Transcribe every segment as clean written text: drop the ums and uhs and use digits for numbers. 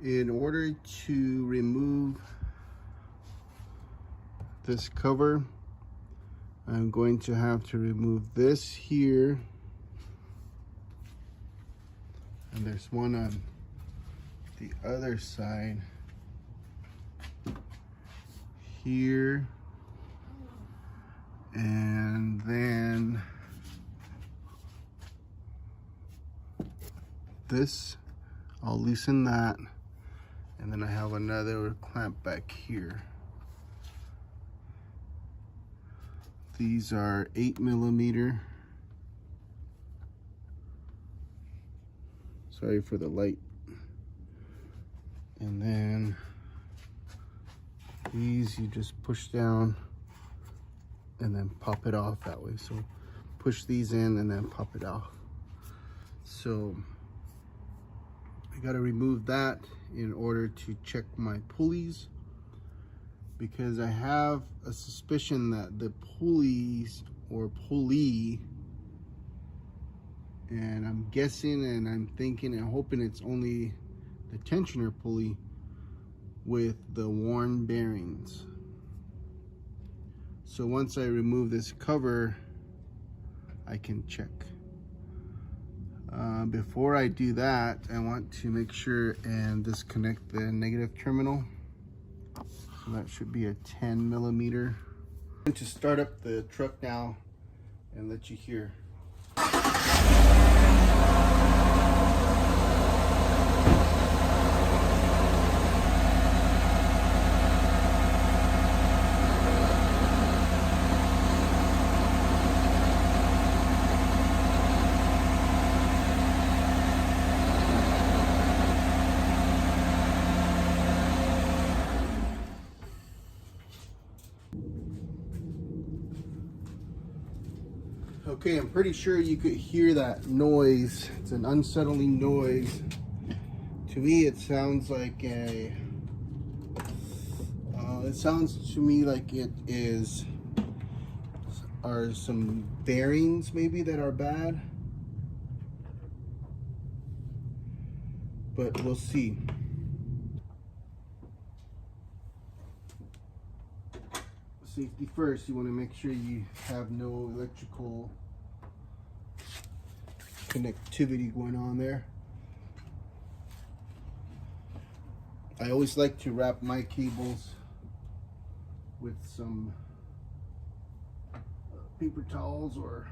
In order to remove this cover, I'm going to have to remove this here, and there's one on the other side here, and then this, I'll loosen that, and then I have another clamp back here. These are 8mm. Sorry for the light. And then these you just push down and then pop it off that way. So push these in and then pop it off. So I got to remove that in order to check my pulleys, because I have a suspicion that the pulleys or pulley, and I'm guessing and I'm thinking and hoping it's only the tensioner pulley with the worn bearings. So once I remove this cover, I can check. Before I do that, I want to make sure and disconnect the negative terminal. So that should be a 10mm. I'm going to start up the truck now and let you hear. Okay, I'm pretty sure you could hear that noise. It's an unsettling noise. To me, it sounds like it sounds to me like it are some bearings maybe that are bad. But we'll see. Safety first, you want to make sure you have no electrical connectivity going on there. I always like to wrap my cables with some paper towels or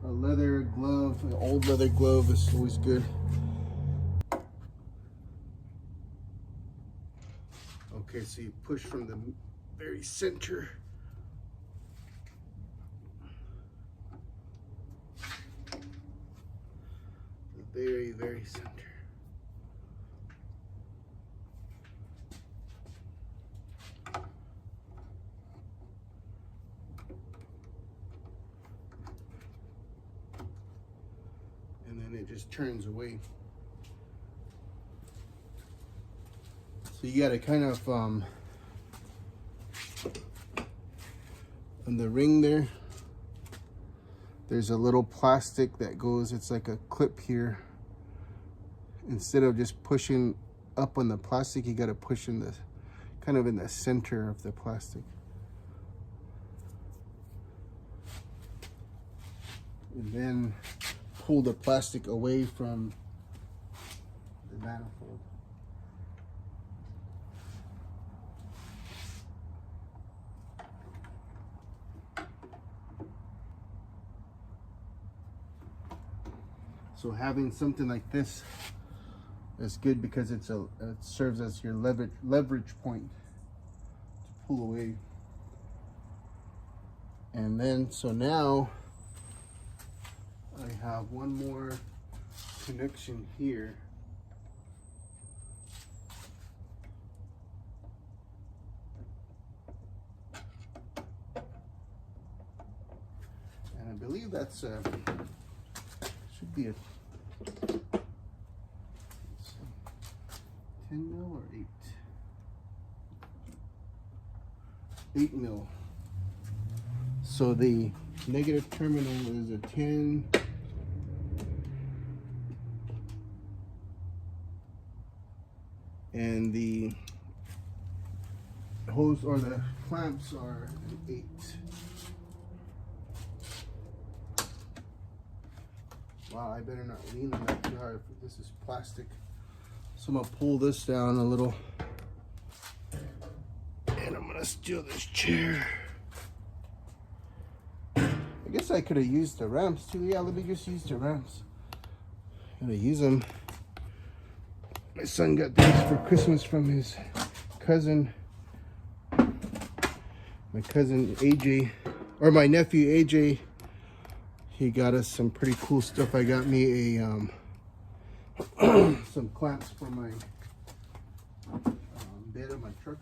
a leather glove. An old leather glove is always good. Okay, so you push from the very center. The very center. And then it just turns away. So you gotta kind of on the ring there, there's a little plastic that goes, it's like a clip here. Instead of just pushing up on the plastic, you got to push in the kind of in the center of the plastic. And then pull the plastic away from the manifold. So having something like this is good because it serves as your leverage point to pull away. And then, so now I have one more connection here. And I believe that's should be a 10 mil or 8 mil. So the negative terminal is a 10. and the hose or the clamps are an 8. Wow, I better not lean on that too hard. This is plastic. So I'm gonna pull this down a little. And I'm gonna steal this chair. I guess I could have used the ramps too. Yeah, let me just use the ramps. I'm gonna use them. My son got these for Christmas from his cousin. My cousin AJ, or my nephew AJ. He got us some pretty cool stuff. I got me a some clamps for my bed of my truck.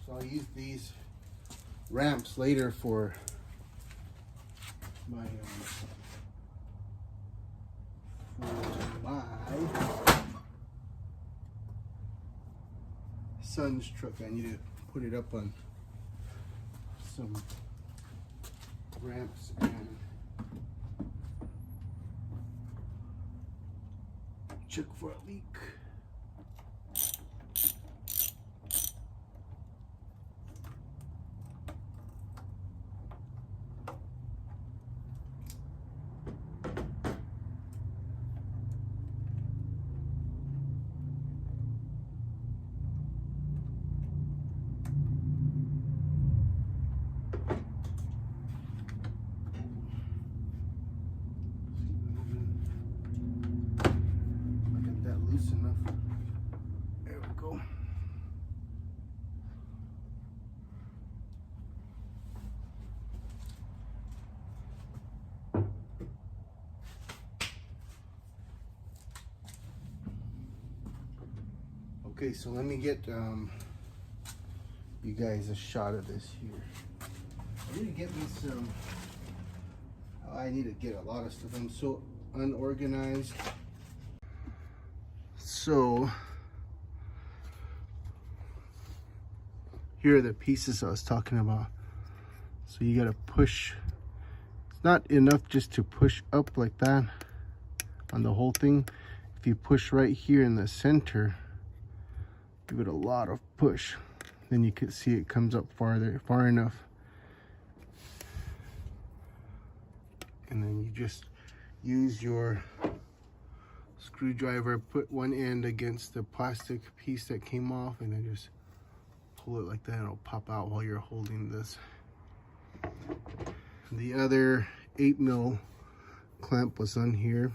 So I'll use these ramps later for my son's truck. I need to put it up on some ramps and check for a leak. Enough. There we go. Okay, so let me get you guys a shot of this here. I need to get me some. I need to get a lot of stuff. I'm so unorganized. So here are the pieces I was talking about. So you gotta push. It's not enough just to push up like that on the whole thing. If you push right here in the center, give it a lot of push, then you can see it comes up far enough. And then you just use your screwdriver, put one end against the plastic piece that came off, and then just pull it like that, and it'll pop out while you're holding this. The other 8mm clamp was on here.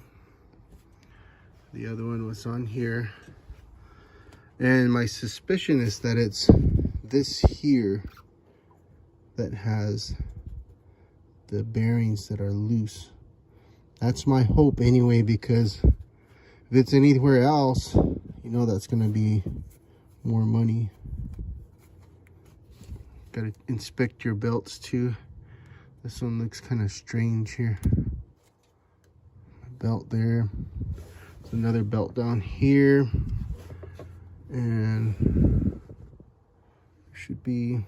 The other one was on here. And my suspicion is that it's this here that has the bearings that are loose. That's my hope anyway, because if it's anywhere else, you know that's gonna be more money. Gotta inspect your belts too. This one looks kind of strange here. Belt there. There's another belt down here. And should be,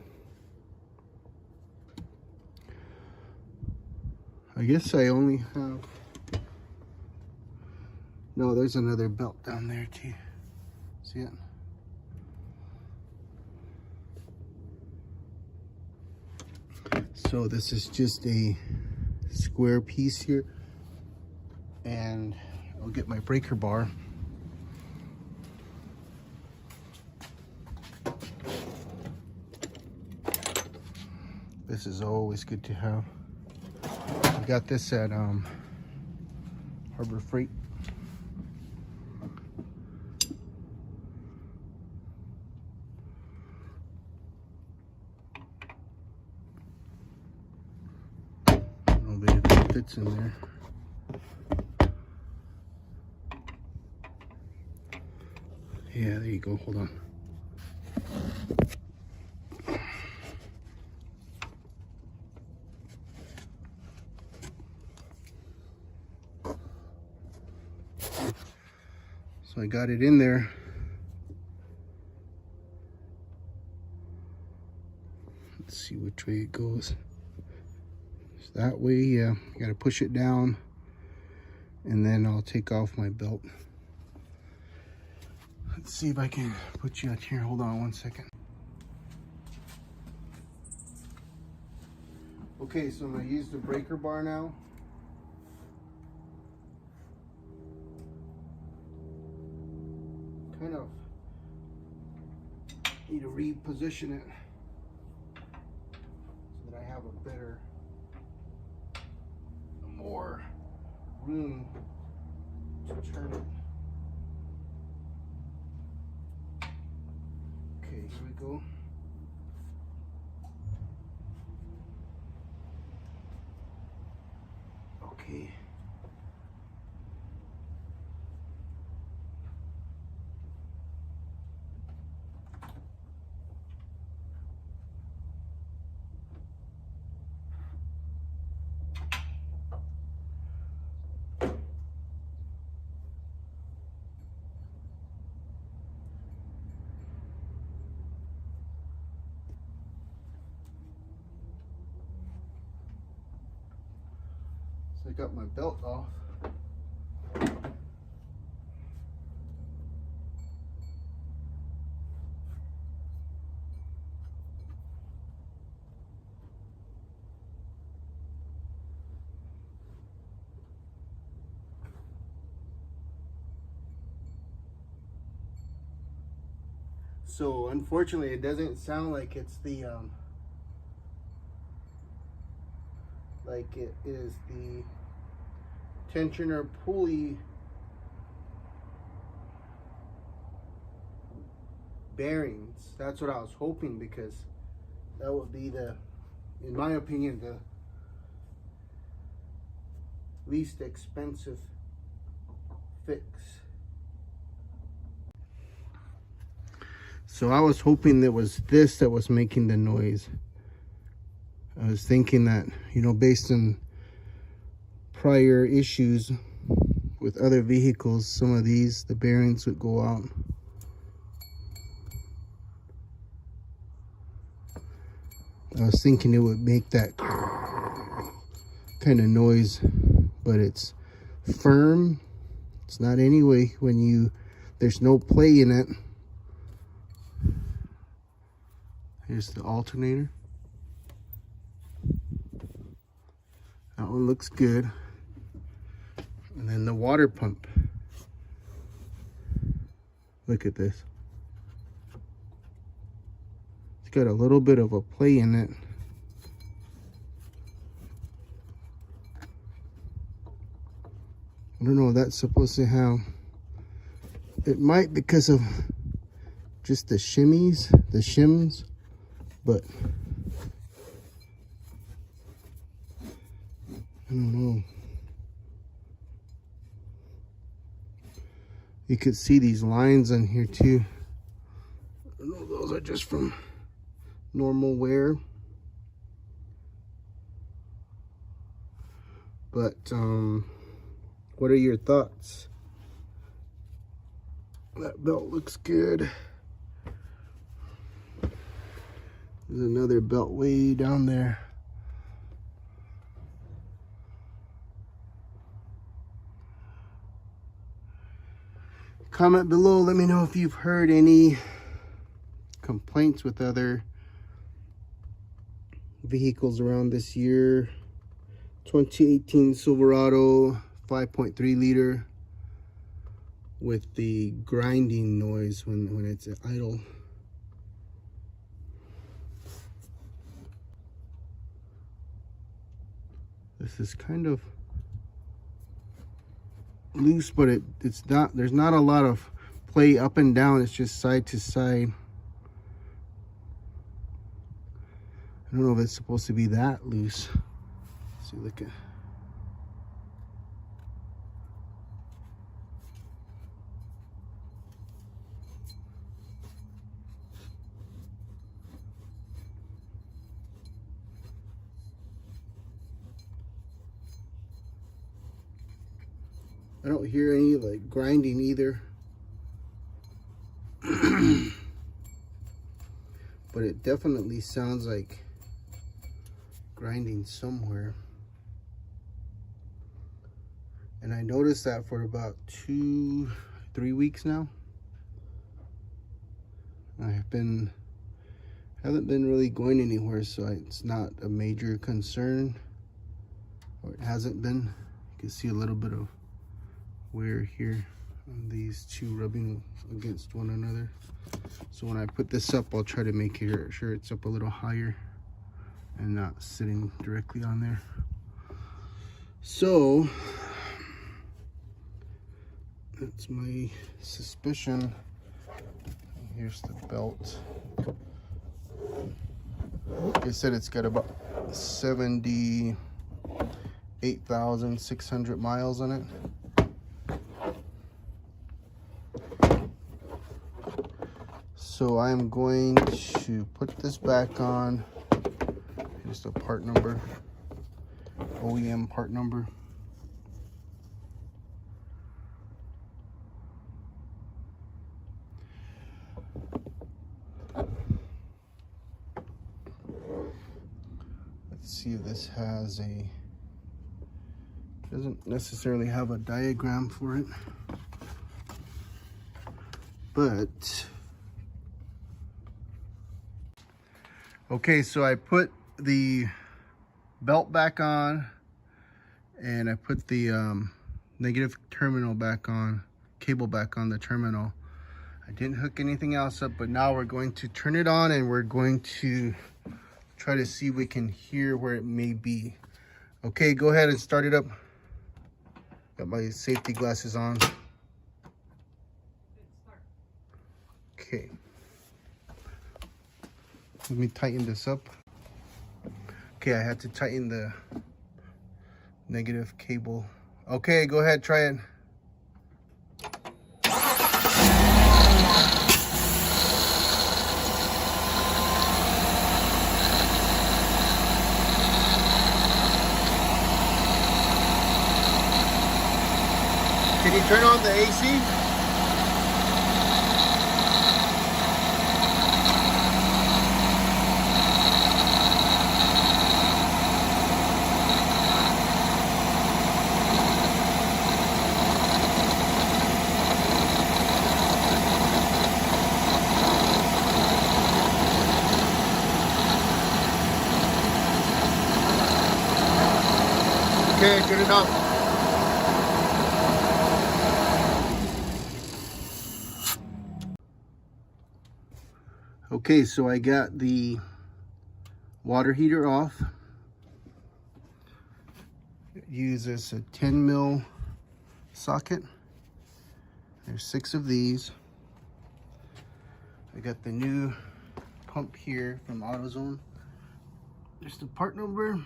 I guess I only have, no, there's another belt down there too. See it? So this is just a square piece here, and I'll get my breaker bar. This is always good to have. I got this at Harbor Freight. A little bit of it fits in there. Yeah, there you go. Hold on. So I got it in there. Let's see which way it goes. It's that way, yeah. You gotta push it down and then I'll take off my belt. Let's see if I can put you out here. Hold on one second. Okay, so I'm going to use the breaker bar now. Kind of need to reposition it so that I have a better, more room to turn it. Okay, here we go. Okay. I got my belt off. So unfortunately it doesn't sound like it's the like it is the tensioner pulley bearings. That's what I was hoping, because that would be the, in my opinion, the least expensive fix. So I was hoping that was this that was making the noise. I was thinking that, you know, based on prior issues with other vehicles, some of these, the bearings would go out. I was thinking it would make that kind of noise, but it's firm. It's not anyway when you, there's no play in it. Here's the alternator. That one looks good. And then the water pump. Look at this. It's got a little bit of a play in it. I don't know what that's supposed to have. It might because of just the shimmies, the shims, but I don't know. You could see these lines on here too. I don't know, those are just from normal wear. But what are your thoughts? That belt looks good. There's another belt way down there. Comment below, let me know if you've heard any complaints with other vehicles around this year. 2018 Silverado 5.3 liter with the grinding noise when it's idle. This is kind of loose, but it's not, there's not a lot of play up and down. It's just side to side. I don't know if it's supposed to be that loose. Let's see, look at. I don't hear any like grinding either. But it definitely sounds like grinding somewhere. And I noticed that for about 2-3 weeks now. Haven't been really going anywhere, so it's not a major concern, or it hasn't been. You can see a little bit of wear here on these two rubbing against one another. So when I put this up, I'll try to make sure it's up a little higher and not sitting directly on there. So that's my suspicion. Here's the belt. Like I said, it's got about 78,600 miles on it. So I'm going to put this back on. Here's the part number, OEM part number. Let's see if this has doesn't necessarily have a diagram for it, but okay, so I put the belt back on and I put the negative terminal back on, cable back on the terminal. I didn't hook anything else up, but now we're going to turn it on and we're going to try to see if we can hear where it may be. Okay, go ahead and start it up. Got my safety glasses on. Okay. Let me tighten this up. Okay, I had to tighten the negative cable. Okay, go ahead, try it. Can you turn on the AC? Okay, turn it off. Okay, so I got the water heater off. It uses a 10 mil socket. There's 6 of these. I got the new pump here from AutoZone. There's the part number.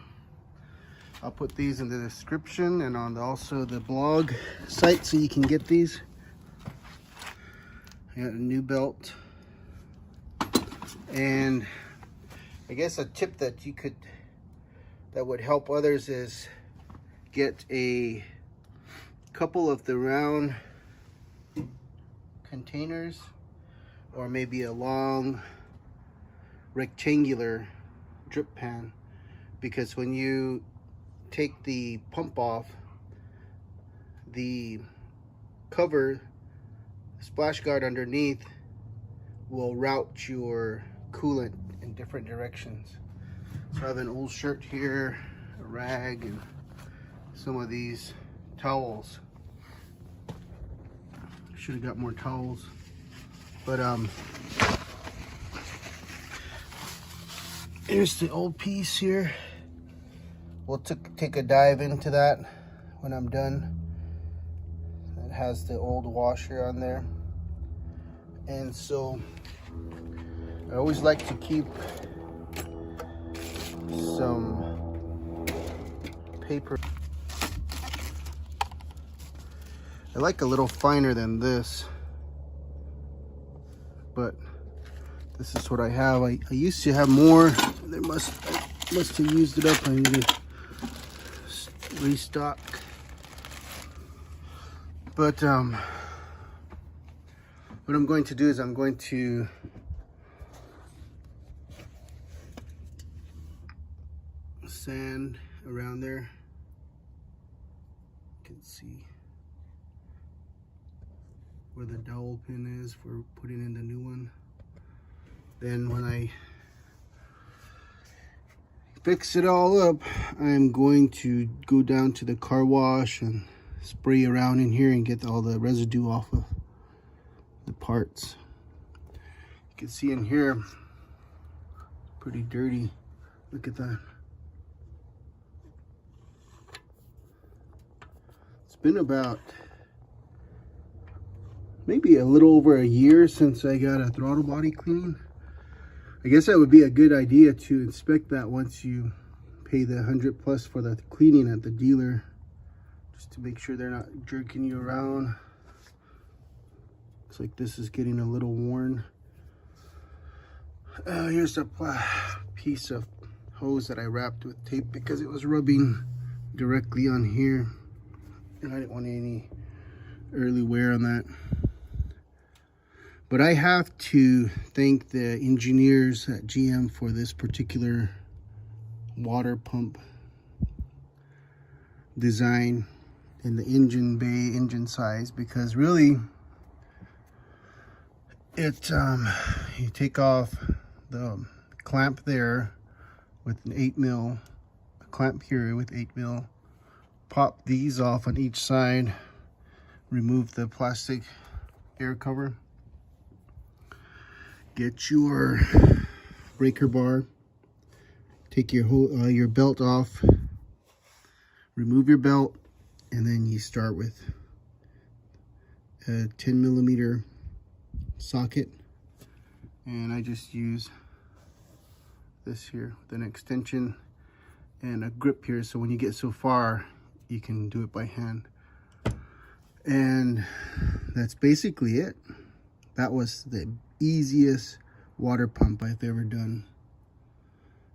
I'll put these in the description and on also the blog site so you can get these. I got a new belt. And I guess a tip that would help others is get a couple of the round containers, or maybe a long rectangular drip pan, because when you take the pump off, the cover, splash guard underneath, will route your coolant in different directions. So I have an old shirt here, a rag, and some of these towels. Should have got more towels, but here's the old piece here. We'll take a dive into that when I'm done. It has the old washer on there, and so I always like to keep some paper. I like a little finer than this, but this is what I have. I used to have more. I must have used it up. I need to restock. But what I'm going to do is I'm going to sand around there. can see where the dowel pin is for putting in the new one. Then when I fix it all up, I'm going to go down to the car wash and spray around in here and get all the residue off of the parts. You can see in here, pretty dirty. Look at that. It's been about maybe a little over a year since I got a throttle body cleaning. I guess that would be a good idea to inspect that once you pay the 100+ for the cleaning at the dealer, just to make sure they're not jerking you around. Looks like this is getting a little worn. Here's a piece of hose that I wrapped with tape because it was rubbing directly on here, and I didn't want any early wear on that. But I have to thank the engineers at GM for this particular water pump design and the engine bay, engine size, because really it you take off the clamp there with an 8mm, a clamp here with 8mm, pop these off on each side, remove the plastic air cover, get your breaker bar, take your belt off, remove your belt, and then you start with a 10mm socket. And I just use this here with an extension and a grip here, so when you get so far you can do it by hand. And that's basically it. That was the easiest water pump I've ever done.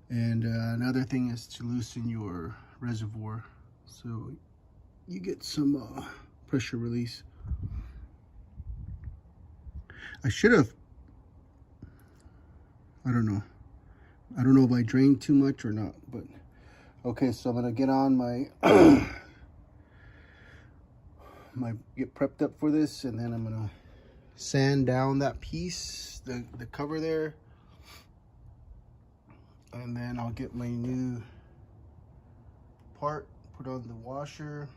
And another thing is to loosen your reservoir so you get some pressure release. I should have, I don't know if I drained too much or not, but okay, so I'm gonna get on my get prepped up for this, and then I'm gonna sand down that piece, the cover there, and then I'll get my new part, put on the washer,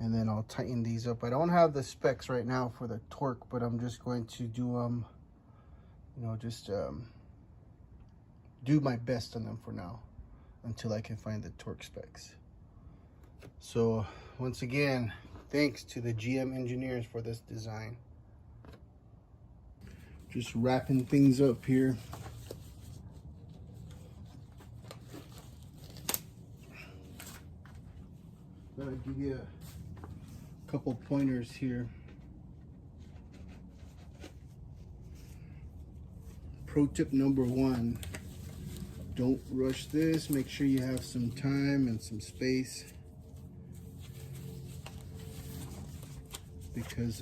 and then I'll tighten these up. I don't have the specs right now for the torque, but I'm just going to do you know, just do my best on them for now until I can find the torque specs. So once again, thanks to the GM engineers for this design. Just wrapping things up here. Gotta give you a couple pointers here. Pro tip number 1, don't rush this. Make sure you have some time and some space, because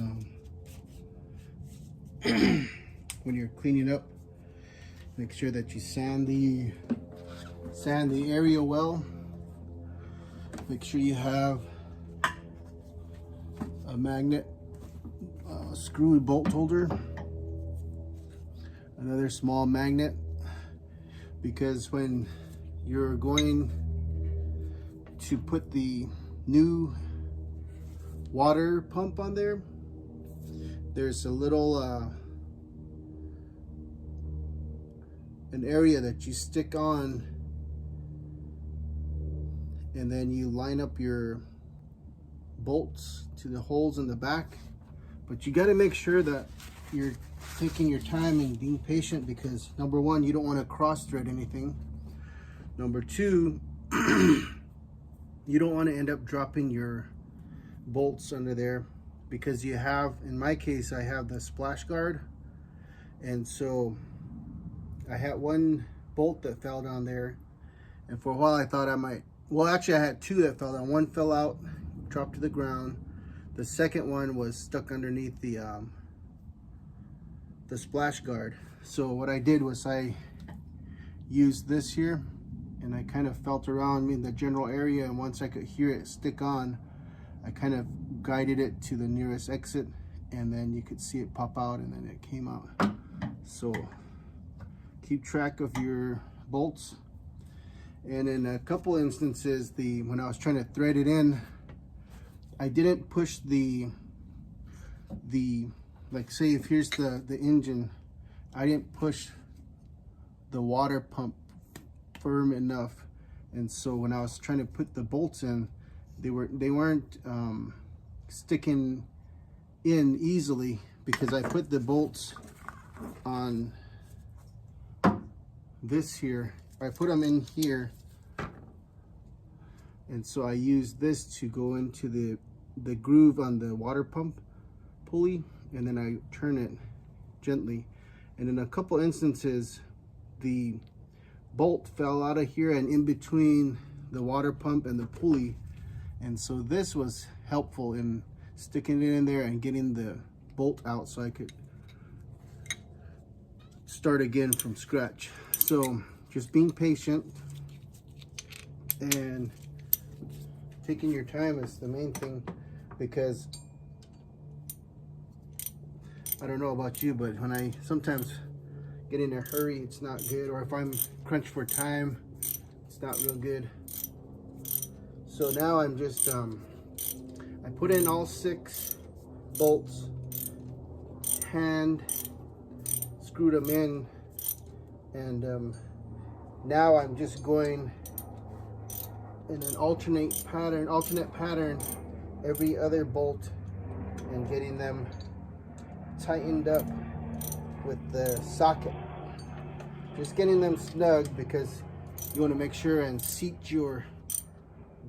when you're cleaning up, make sure that you sand the area well. Make sure you have a magnet screw bolt holder, another small magnet, because when you're going to put the new water pump on there, there's a little an area that you stick on, and then you line up your bolts to the holes in the back. But you got to make sure that you're taking your time and being patient, because number 1, you don't want to cross thread anything. Number 2, you don't want to end up dropping your bolts under there, because you have, in my case, I have the splash guard, and so I had one bolt that fell down there, and for a while I thought I might, well, actually I had 2 that fell down. One fell out, dropped to the ground. The second one was stuck underneath the splash guard. So what I did was I used this here, and I kind of felt around in the general area, and once I could hear it stick on, I kind of guided it to the nearest exit, and then you could see it pop out, and then it came out. So keep track of your bolts. And in a couple instances, when I was trying to thread it in, I didn't push the like, say if here's the engine, I didn't push the water pump firm enough, and so when I was trying to put the bolts in, they weren't sticking in easily, because I put the bolts on this here. I put them in here, and so I used this to go into the groove on the water pump pulley, and then I turn it gently. And in a couple instances, the bolt fell out of here and in between the water pump and the pulley, and so this was helpful in sticking it in there and getting the bolt out so I could start again from scratch. So just being patient and taking your time is the main thing, because I don't know about you, but when I sometimes get in a hurry, it's not good, or if I'm crunched for time, it's not real good. So now I'm just I put in all 6 bolts, hand screwed them in, and now I'm just going in an alternate pattern every other bolt, and getting them tightened up with the socket. Just getting them snug, because you want to make sure and seat your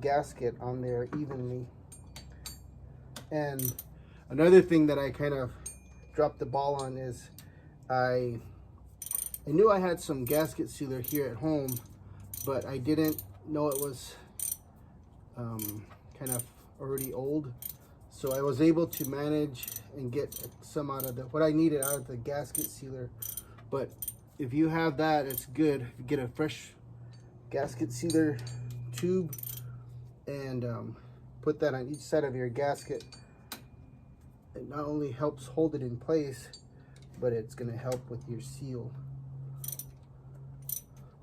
gasket on there evenly. And another thing that I kind of dropped the ball on is I knew I had some gasket sealer here at home, but I didn't know it was kind of already old. So I was able to manage and get some out of what I needed out of the gasket sealer. But if you have that, it's good. You get a fresh gasket sealer tube and put that on each side of your gasket. It not only helps hold it in place, but it's going to help with your seal.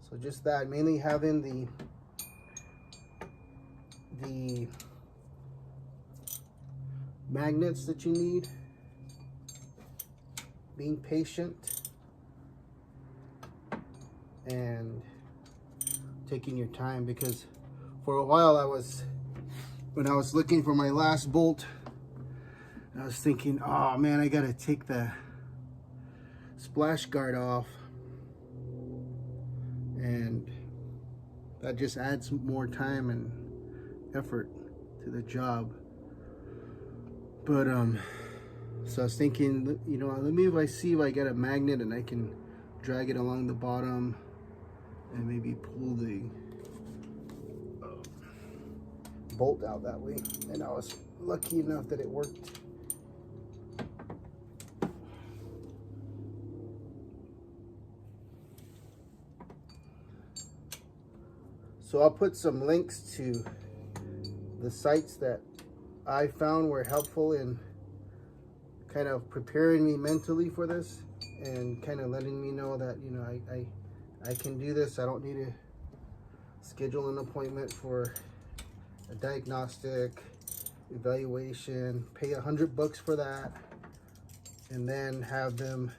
So just that, mainly having the magnets that you need, being patient, and taking your time, because for a while when I was looking for my last bolt, I was thinking, oh man, I gotta take the splash guard off, and that just adds more time and effort to the job. But so I was thinking, you know, let me see if I get a magnet and I can drag it along the bottom and maybe pull the bolt out that way. And I was lucky enough that it worked. So I'll put some links to the sites that I found were helpful in kind of preparing me mentally for this, and kind of letting me know that, you know, I can do this. I don't need to schedule an appointment for a diagnostic evaluation, pay $100 for that, and then have them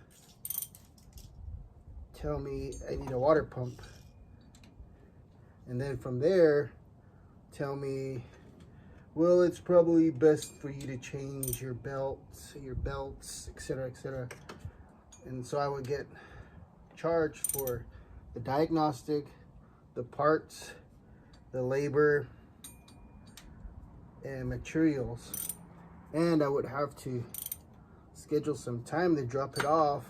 tell me I need a water pump, and then from there tell me, well, it's probably best for you to change your belts, etc., etc. And so I would get charged for the diagnostic, the parts, the labor, and materials. And I would have to schedule some time to drop it off.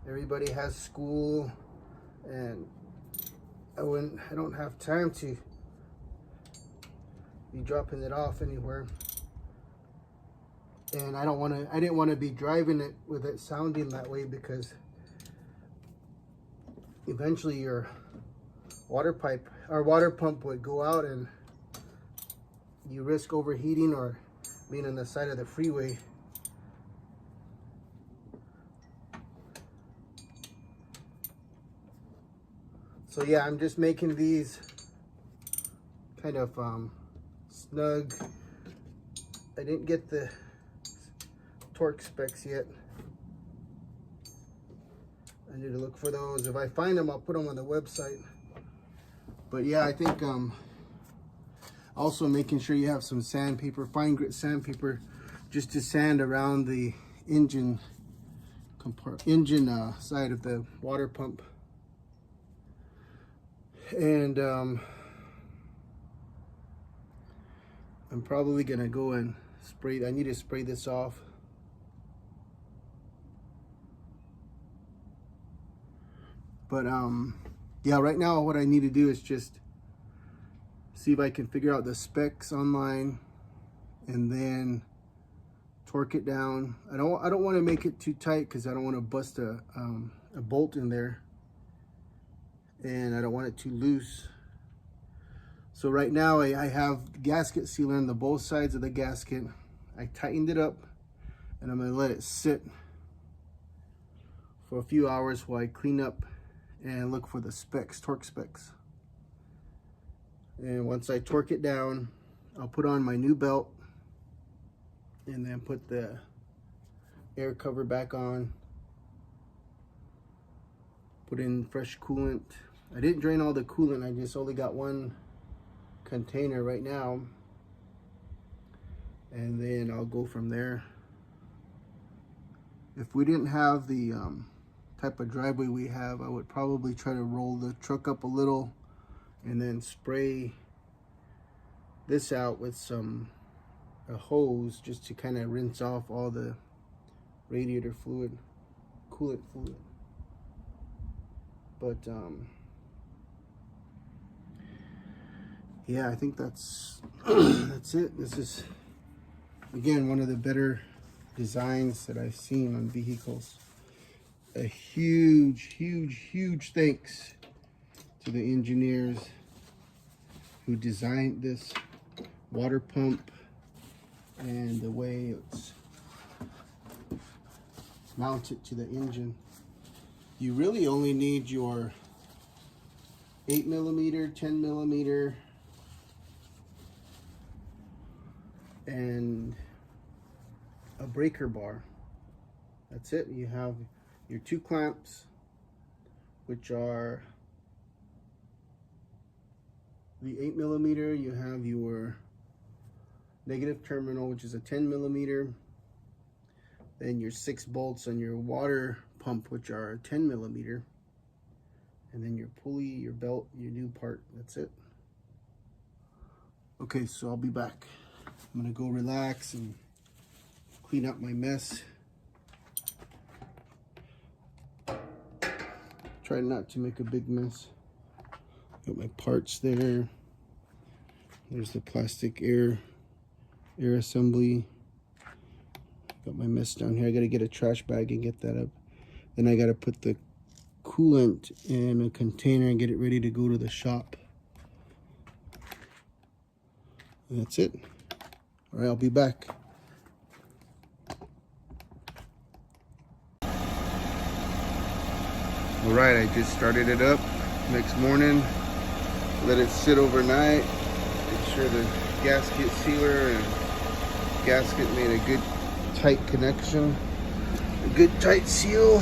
Everybody has school, and I don't have time to be dropping it off anywhere. And I didn't want to be driving it with it sounding that way, because eventually your water pump would go out, and you risk overheating or being on the side of the freeway. So yeah, I'm just making these kind of snug. I didn't get the torque specs yet. I need to look for those. If I find them, I'll put them on the website. But yeah, I think also making sure you have some sandpaper, fine grit sandpaper, just to sand around the engine side of the water pump. And I'm probably gonna go and spray. I need to spray this off. But yeah, right now what I need to do is just see if I can figure out the specs online and then torque it down. I don't want to make it too tight because I don't want to bust a bolt in there, and I don't want it too loose. So right now I have gasket sealer on both sides of the gasket. I tightened it up, and I'm going to let it sit for a few hours while I clean up and look for the specs, torque specs. And once I torque it down, I'll put on my new belt and then put the air cover back on. Put in fresh coolant. I didn't drain all the coolant, I just only got one container right now. And then I'll go from there. If we didn't have the type of driveway we have, I would probably try to roll the truck up a little and then spray this out with a hose just to kind of rinse off all the radiator fluid, coolant fluid. But yeah, I think that's that's it. This is again one of the better designs that I've seen on vehicles. A huge thanks to the engineers who designed this water pump and the way it's mounted to the engine. You really only need your 8mm, 10mm, and a breaker bar. That's it. You have your 2 clamps, which are the 8mm. You have your negative terminal, which is a 10mm. Then your 6 bolts on your water pump, which are 10mm. And then your pulley, your belt, your new part. That's it. Okay, so I'll be back. I'm gonna go relax and clean up my mess. Try not to make a big mess. Got my parts there. There's the plastic air assembly. Got my mess down here. I gotta get a trash bag and get that up. Then I gotta put the coolant in a container and get it ready to go to the shop. And that's it. All right, I'll be back. All right, I just started it up next morning. Let it sit overnight. Make sure the gasket sealer and gasket made a good tight connection, a good tight seal.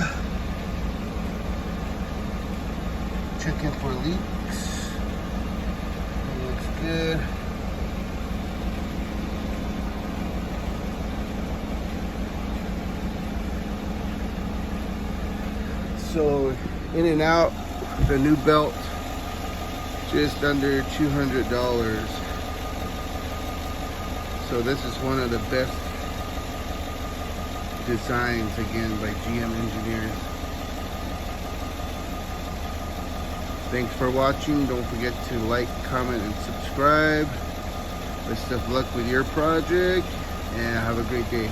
Checking for leaks. It looks good. So in and out, the new belt, just under $200. So this is one of the best designs, again, by GM engineers. Thanks for watching. Don't forget to like, comment, and subscribe. Best of luck with your project, and have a great day.